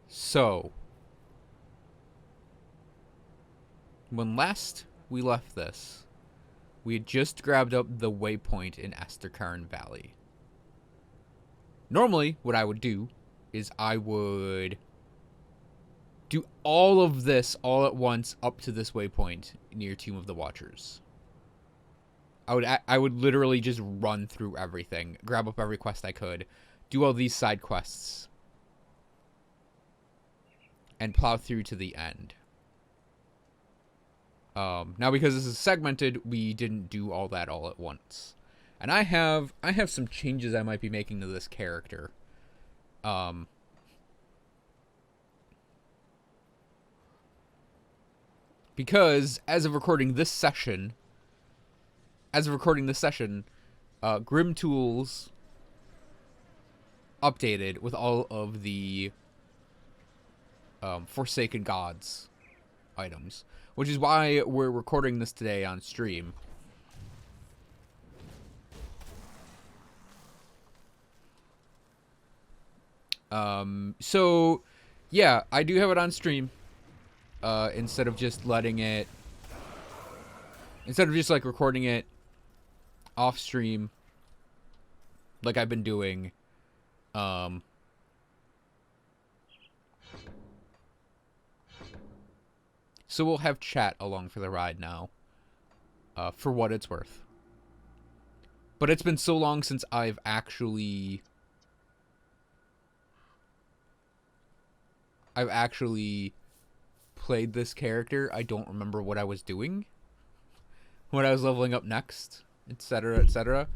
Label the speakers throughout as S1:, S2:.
S1: So, when last we left this, we had just grabbed up the waypoint in Esterkarn Valley. Normally, what I would do is I would do all of this all at once up to this waypoint near Tomb of the Watchers. I would literally just run through everything, grab up every quest I could, do all these side quests, and plow through to the end. Now, because this is segmented, we didn't do all that all at once. And I have some changes I might be making to this character. Because as of recording this session, Grim Tools updated with all of the Forsaken Gods items, which is why we're recording this today on stream. So yeah, I do have it on stream. Instead of just letting it, instead of just like recording it off stream, like I've been doing. So we'll have chat along for the ride now, for what it's worth. But it's been so long since I've actually played this character. I don't remember what I was doing when I was leveling up next, etc., etc.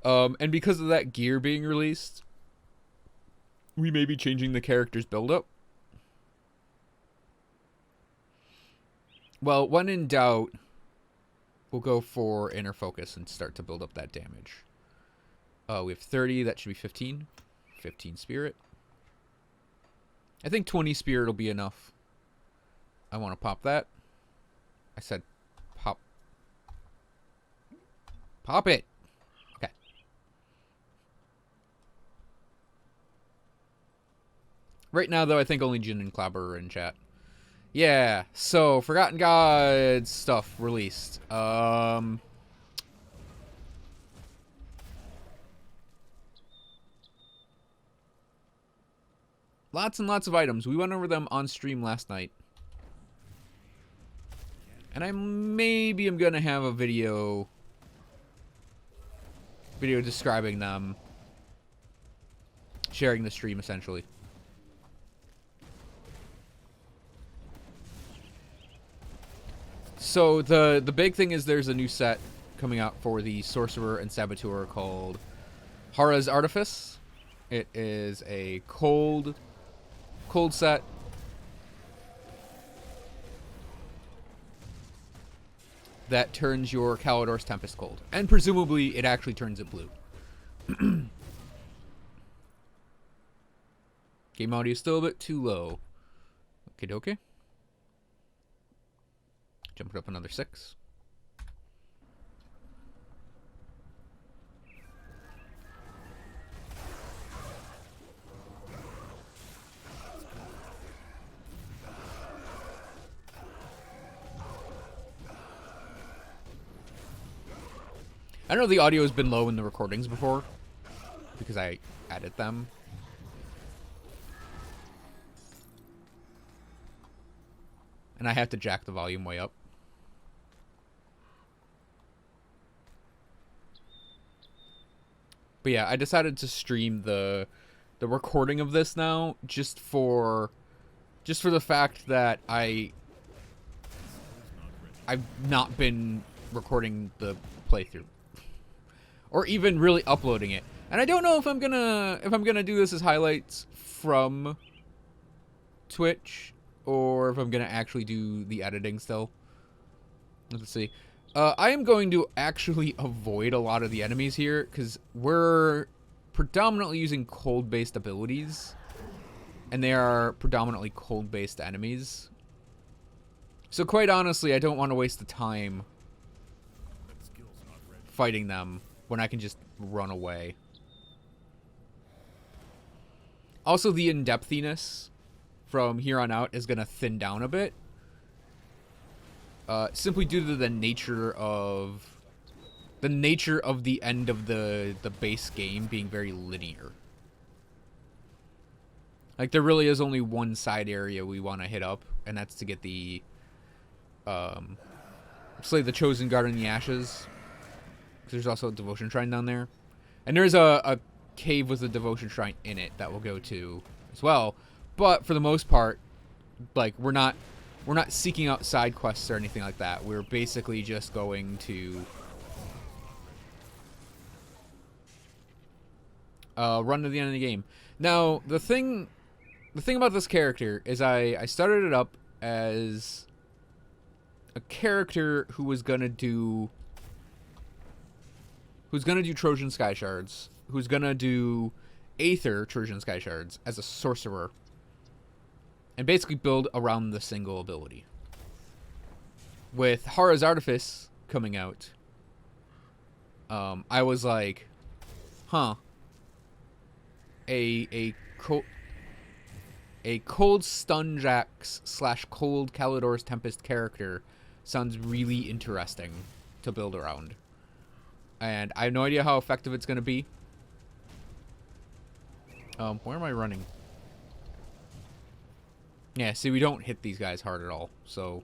S1: And because of that gear being released, we may be changing the character's build-up. Well, when in doubt, we'll go for inner focus and start to build up that damage. We have 30, that should be 15. 15 spirit. I think 20 spirit will be enough. I want to pop that. I said pop. Pop it! Okay. Right now, though, I think only Jin and Klabber are in chat. Yeah, so Forgotten Gods stuff released. Lots and lots of items. We went over them on stream last night. And maybe I'm gonna have a video describing them, sharing the stream essentially. So the big thing is there's a new set coming out for the Sorcerer and Saboteur called Hara's Artifice. It is a cold set. That turns your Kalidor's Tempest cold. And presumably it actually turns it blue. Game audio is still a bit too low. Okay, dokie. Jump it up another 6. I know the audio has been low in the recordings before, because I added them. And I have to jack the volume way up. But yeah, I decided to stream the recording of this now, just for the fact that I've not been recording the playthrough. Or even really uploading it. And I don't know if I'm gonna do this as highlights from Twitch, or if I'm gonna actually do the editing still. Let's see. I am going to actually avoid a lot of the enemies here, because we're predominantly using cold-based abilities. And they are predominantly cold-based enemies. So quite honestly, I don't want to waste the time fighting them when I can just run away. Also, the in-depthiness from here on out is going to thin down a bit. Simply due to the nature of the end of the base game being very linear. Like, there really is only one side area we want to hit up, and that's to get the slay the chosen guard in the ashes. There's also a devotion shrine down there, and there's a cave with a devotion shrine in it that we'll go to as well. But for the most part, like, we're not seeking out side quests or anything like that. We're basically just going to run to the end of the game. Now, the thing about this character is I started it up as a character who was gonna do Trojan Sky Shards, who's gonna do Aether Trojan Sky Shards as a sorcerer, and basically build around the single ability. With Hara's Artifice coming out, I was like, huh, a Cold Stunjax / Cold Kalidor's Tempest character sounds really interesting to build around. And I have no idea how effective it's going to be. Where am I running? Yeah, see, we don't hit these guys hard at all, so...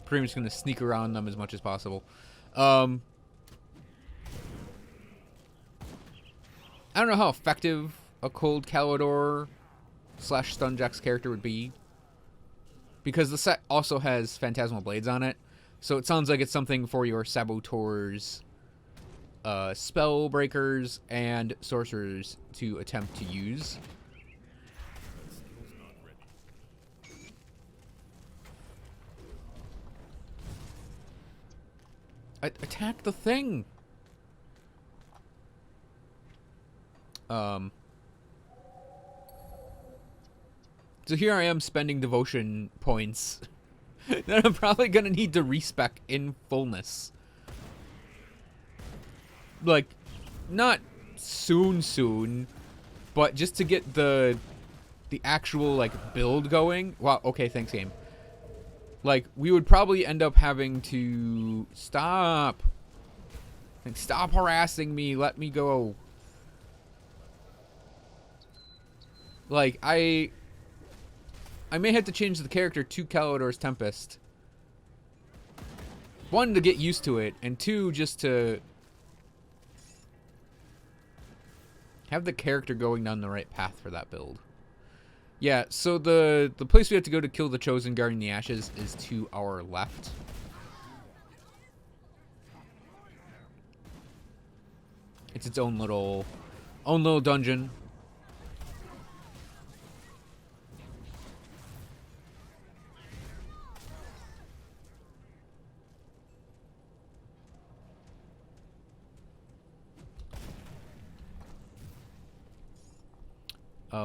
S1: pretty much going to sneak around them as much as possible. I don't know how effective a Cold Kalidor / Stunjax character would be, because the set also has Phantasmal Blades on it, so it sounds like it's something for your Saboteurs, Spell Breakers, and Sorcerers to attempt to use. Attack the thing! So here I am spending devotion points that I'm probably gonna need to respec in fullness. Like, not soon, but just to get the actual, like, build going. Wow, okay, thanks, game. Like, we would probably end up having to stop. Like, stop harassing me, let me go. Like, I may have to change the character to Kalidor's Tempest. One, to get used to it, and two, just to have the character going down the right path for that build. Yeah, so the place we have to go to kill the Chosen Guard in the Ashes is to our left. It's its own little dungeon.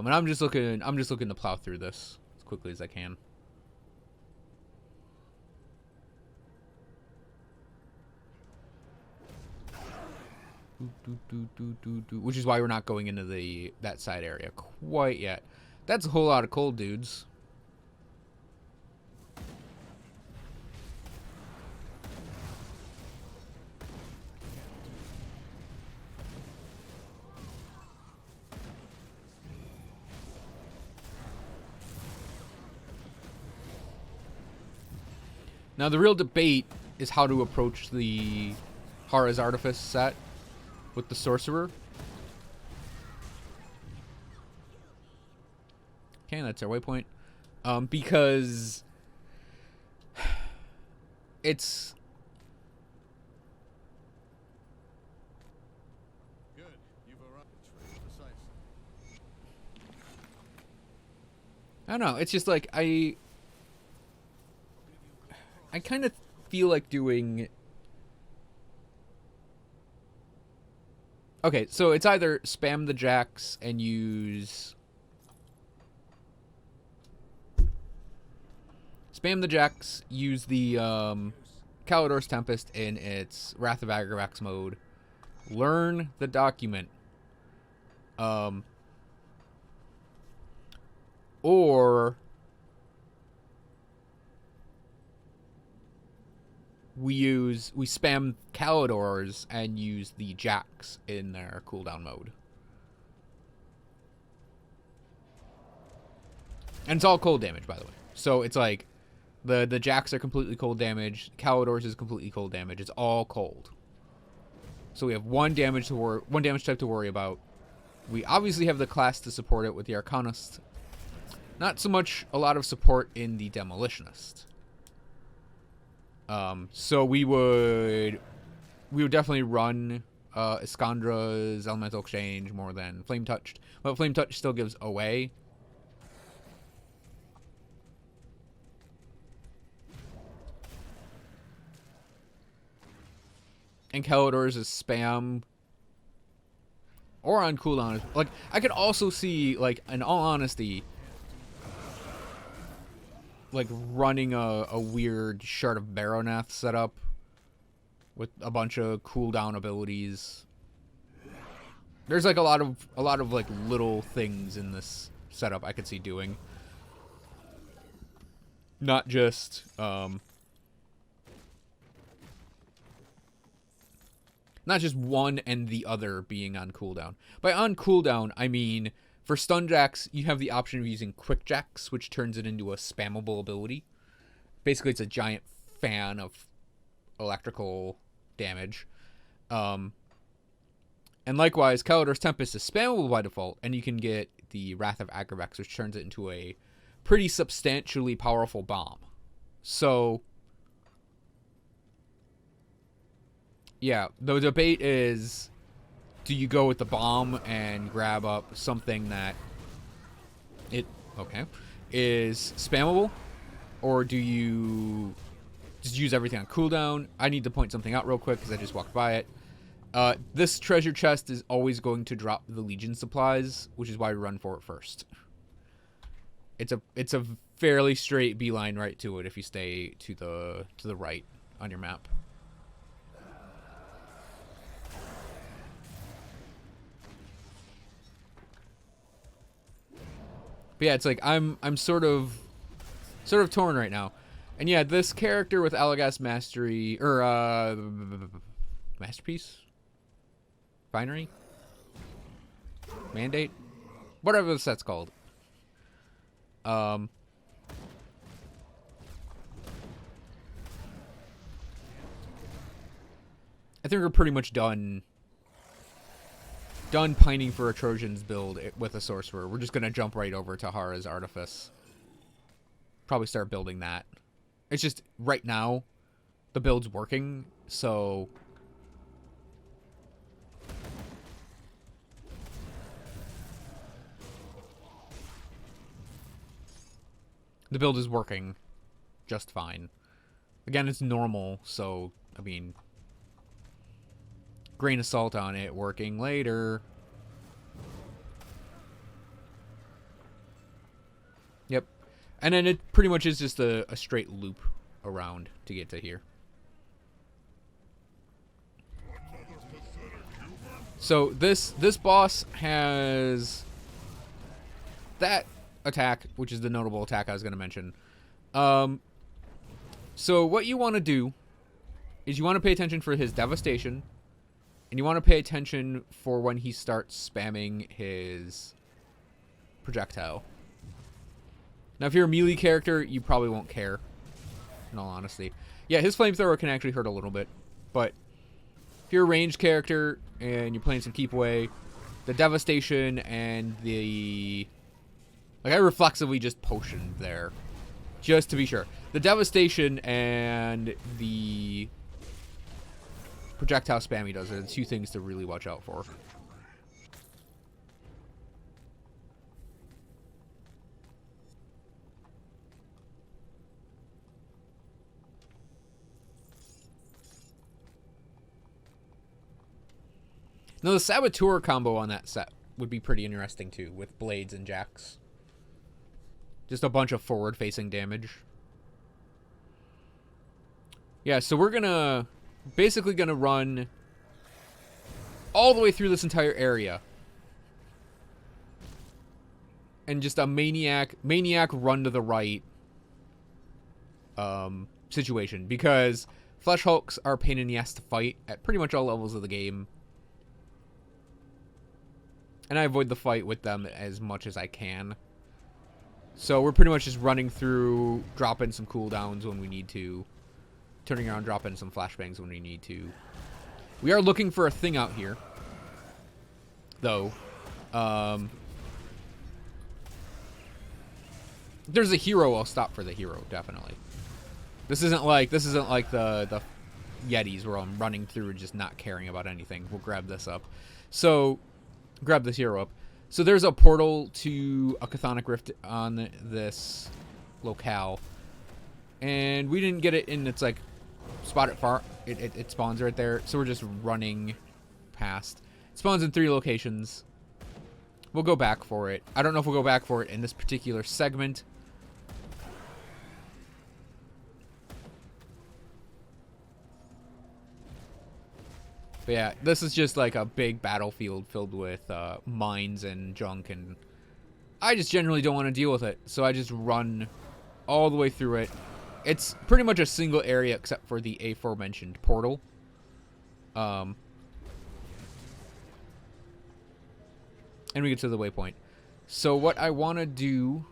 S1: And I'm just looking to plow through this as quickly as I can. Which is why we're not going into that side area quite yet. That's a whole lot of cold dudes. Now, the real debate is how to approach the Hara's Artifice set with the Sorcerer. Okay, that's our waypoint. Because it's...
S2: Good. You've arrived. Precisely.
S1: I don't know, it's just like, I kind of feel like doing... Okay, so it's either spam the Jax and use... Spam the Jax, use the Kalidor's Tempest in its Wrath of Agravax mode. Learn the document. Or we spam Calidors and use the Jacks in their cooldown mode. And it's all cold damage, by the way. So it's like the Jacks are completely cold damage, Calidors is completely cold damage. It's all cold. So we have one damage type to worry about. We obviously have the class to support it with the Arcanist. Not so much a lot of support in the Demolitionist. So we would definitely run Iskandra's Elemental Exchange more than Flame Touched. But Flame Touch still gives away. And Calidors is spam. Or on cooldown. Like, I could also see, like, in all honesty, like, running a weird Shard of Baronath setup with a bunch of cooldown abilities. There's, like, a lot of like, little things in this setup I could see doing. Not just, not just one and the other being on cooldown. By on cooldown, I mean, for stun jacks, you have the option of using quick jacks, which turns it into a spammable ability. Basically, it's a giant fan of electrical damage. And likewise, Calidor's Tempest is spammable by default, and you can get the Wrath of Agravax, which turns it into a pretty substantially powerful bomb. So yeah, the debate is, do you go with the bomb and grab up something that is spammable, or do you just use everything on cooldown? I need to point something out real quick because I just walked by it. This treasure chest is always going to drop the Legion supplies, which is why we run for it first. It's a fairly straight beeline right to it if you stay to the right on your map. But yeah, it's like I'm sort of torn right now. And yeah, this character with Allagash Mastery or Masterpiece? Finery? Mandate? Whatever the set's called. I think we're pretty much done pining for a Trojan's build with a Sorcerer. We're just going to jump right over to Hara's Artifice. Probably start building that. It's just, right now, the build's working, so the build is working just fine. Again, it's normal, so, I mean, grain of salt on it, working later. Yep. And then it pretty much is just a straight loop around to get to here. So this boss has that attack, which is the notable attack I was going to mention. So what you want to do is you want to pay attention for his devastation, and you want to pay attention for when he starts spamming his projectile. Now, if you're a melee character, you probably won't care, in all honesty. Yeah, his flamethrower can actually hurt a little bit, but if you're a ranged character and you're playing some keep away, the devastation and the... Like, I reflexively just potioned there, just to be sure. The devastation and the projectile spam he does are the two things to really watch out for. Now, the Saboteur combo on that set would be pretty interesting, too, with Blades and Jacks. Just a bunch of forward-facing damage. Yeah, so we're basically gonna run all the way through this entire area. and just a maniac run to the right situation, because Flesh Hulks are a pain in the ass to fight at pretty much all levels of the game. And I avoid the fight with them as much as I can. So we're pretty much just running through, dropping some cooldowns when we need to, turning around, dropping some flashbangs when we need to. We are looking for a thing out here, though. There's a hero, I'll stop for the hero, definitely. This isn't like the Yetis where I'm running through and just not caring about anything. We'll grab this up. So, grab this hero up. So there's a portal to a Chthonic Rift on this locale. And we didn't get it in its, like, spot it far. It spawns right there. So we're just running past. It spawns in 3 locations. We'll go back for it. I don't know if we'll go back for it in this particular segment. But yeah, this is just like a big battlefield filled with mines and junk, and I just generally don't want to deal with it. So I just run all the way through it. It's pretty much a single area except for the aforementioned portal. And we get to the waypoint. So what I want to do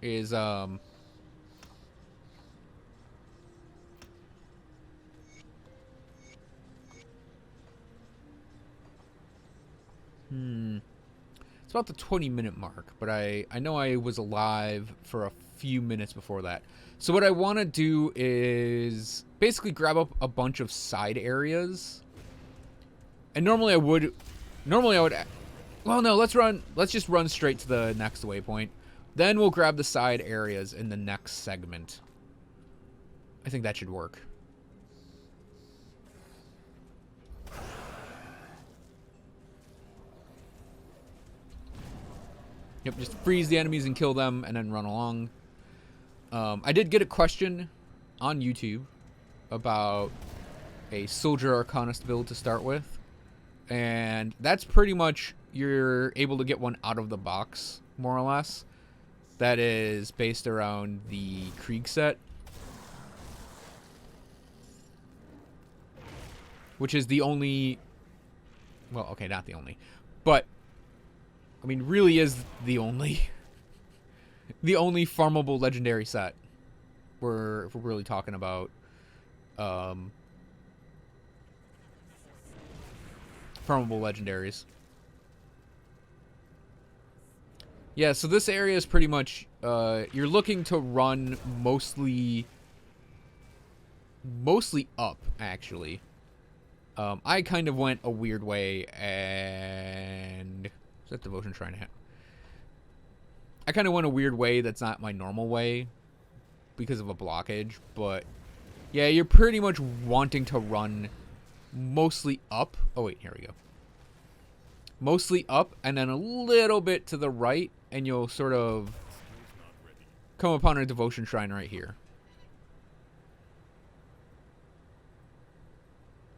S1: is it's about the 20-minute mark, but I know I was alive for a few minutes before that. So what I want to do is basically grab up a bunch of side areas. And normally I would, well, no, let's just run straight to the next waypoint. Then we'll grab the side areas in the next segment. I think that should work. Yep, just freeze the enemies and kill them and then run along. I did get a question on YouTube about a Soldier Arcanist build to start with. And that's pretty much, you're able to get one out of the box, more or less. That is based around the Krieg set. Which is the only, well, okay, not the only, but I mean, really is the only farmable legendary set. If we're really talking about farmable legendaries. Yeah, so this area is pretty much you're looking to run mostly up, actually. I kind of went a weird way, and is that Devotion Shrine hat? I kind of went a weird way that's not my normal way because of a blockage, but yeah, you're pretty much wanting to run mostly up. Oh wait, here we go. Mostly up and then a little bit to the right, and you'll sort of come upon a Devotion Shrine right here.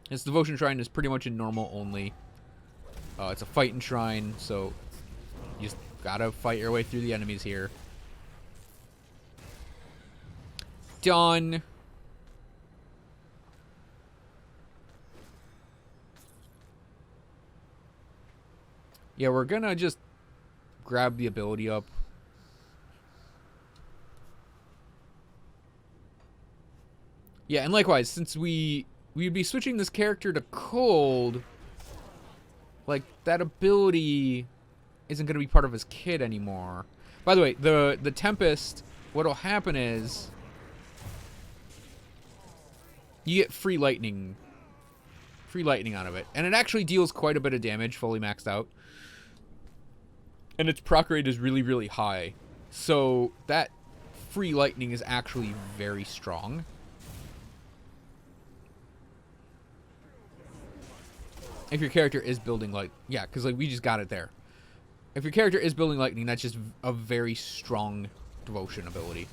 S1: This Devotion Shrine is pretty much in normal only. It's a fighting shrine, so you just gotta fight your way through the enemies here. Done. Yeah, we're gonna just grab the ability up. Yeah, and likewise, since we'd be switching this character to cold, like, that ability isn't going to be part of his kit anymore. By the way, the Tempest, what'll happen is you get free lightning out of it. And it actually deals quite a bit of damage, fully maxed out. And its proc rate is really, really high. So that free lightning is actually very strong. If your character is building, like, yeah, because, like, we just got it there. If your character is building lightning, that's just a very strong devotion ability.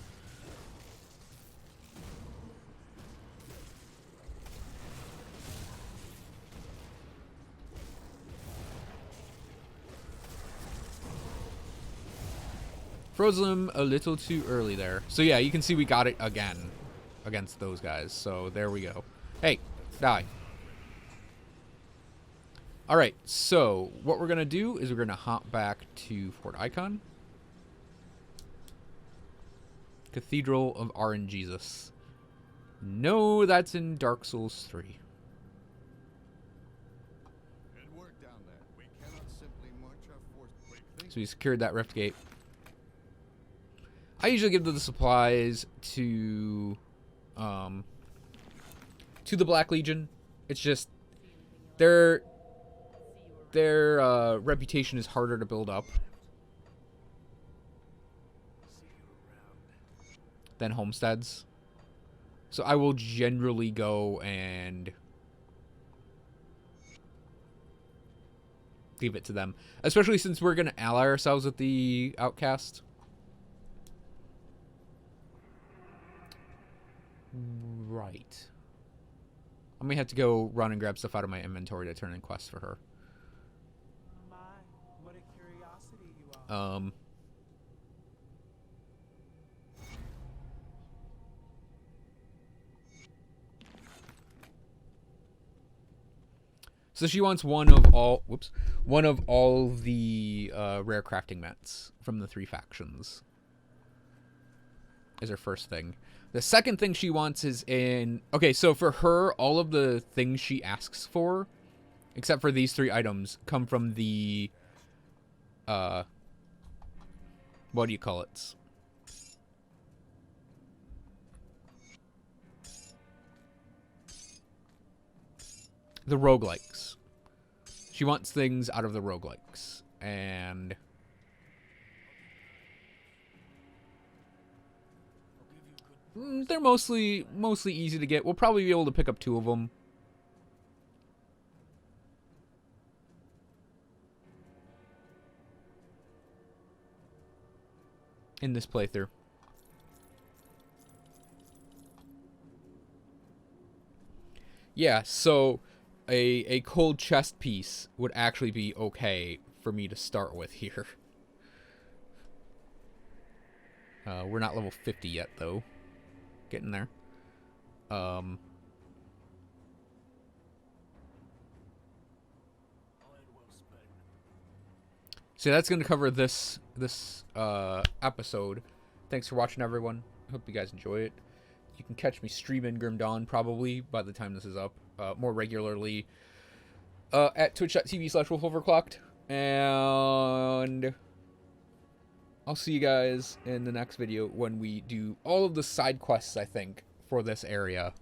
S1: Froze them a little too early there. So yeah, you can see we got it again against those guys. So there we go. Hey, die. Alright, so what we're going to do is we're going to hop back to Fort Icon. Cathedral of RNGesus. No, that's in Dark Souls 3.
S2: Good work down there. We cannot simply march our force. Wait, think.
S1: So we secured that rift gate. I usually give the supplies to the Black Legion. It's just their reputation is harder to build up than homesteads. So I will generally go and leave it to them, especially since we're going to ally ourselves with the outcast. Right. I may have to go run and grab stuff out of my inventory to turn in quests for her.
S3: My, what a curiosity you are.
S1: So she wants one of all the rare crafting mats from the 3 factions. Is her first thing. The second thing she wants is in... Okay, so for her, all of the things she asks for, except for these 3 items, come from the... what do you call it? The roguelikes. She wants things out of the roguelikes. And... they're mostly easy to get. We'll probably be able to pick up 2 of them. In this playthrough. Yeah, so a cold chest piece would actually be okay for me to start with here. We're not level 50 yet, though. Getting there. So that's going to cover this episode. Thanks for watching, everyone. Hope you guys enjoy it. You can catch me streaming Grim Dawn probably by the time this is up, more regularly at twitch.tv/wolfoverclocked. And I'll see you guys in the next video when we do all of the side quests, I think, for this area.